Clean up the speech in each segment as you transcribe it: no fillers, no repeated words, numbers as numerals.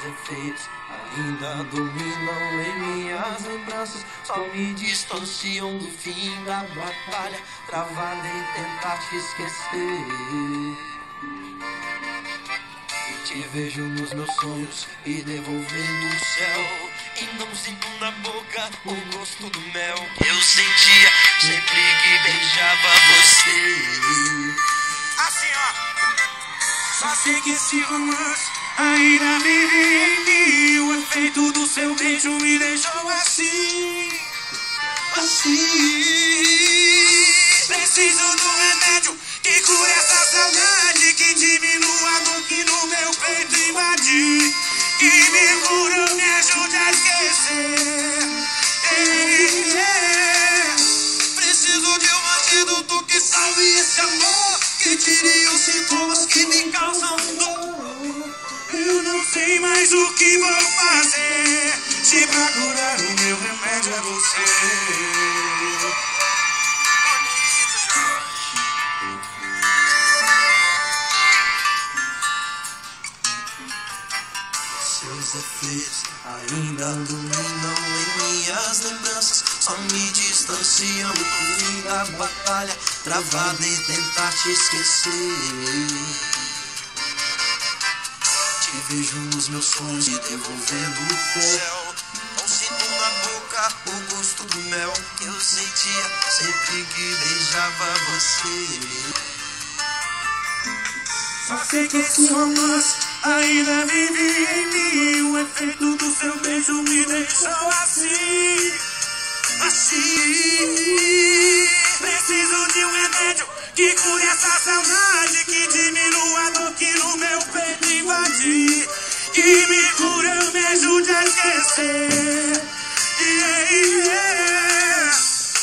efeitos ainda dominam em minhas lembranças, só me distanciam do fim da batalha, travada em tentar te esquecer. Te vejo nos meus sonhos e devolvendo o céu, e não sinto na boca o gosto do mel que eu sentia sempre que beijava você. Assim, ó. Só sei que esse romance ainda vive em mim. O efeito do seu beijo me deixou assim, assim. Preciso de um remédio que cure essa saudade, que diminua a dor que no meu peito invade, que me cura, me ajude a esquecer. Preciso de um antídoto que salve esse amor, que tire os sintomas que me causam dor. Eu não sei mais o que vou fazer, se pra curar o meu remédio é você. Seus efeitos ainda dominam em minhas lembranças, só me distanciam do fim da batalha, travada em tentar te esquecer. Te vejo nos meus sonhos e devolvendo o céu, não sinto na boca o gosto do mel que eu sentia sempre que beijava você. Só sei que esse romance ainda vive em mim. O efeito do seu beijo me deixou assim, assim. Preciso de um remédio que cure essa saudade, que diminua a dor que no meu peito invade, que me cura, me ajude a esquecer.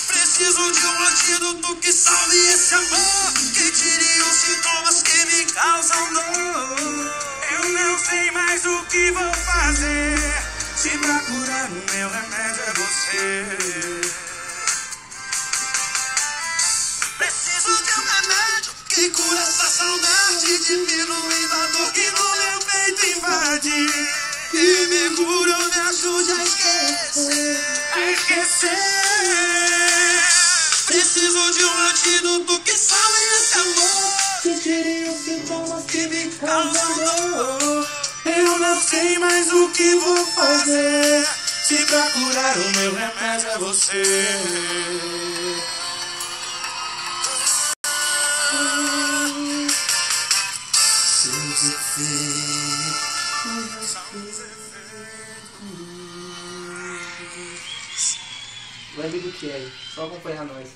Preciso de um antídoto que salve esse amor, que tire os sintomas que me causam dor. Eu não sei mais o que vou fazer, se pra curar o meu remédio é você. Preciso de um remédio que cura essa saudade, diminuindo a dor que no meu peito invade, que me cura, me ajude a esquecer, a esquecer. Preciso de um antídoto que salve esse amor, que tire os sintomas que me causam dor. Eu não sei mais o que vou fazer, se pra curar o meu remédio é você. Seus efeitos. Lembre do que é, só acompanhar nós.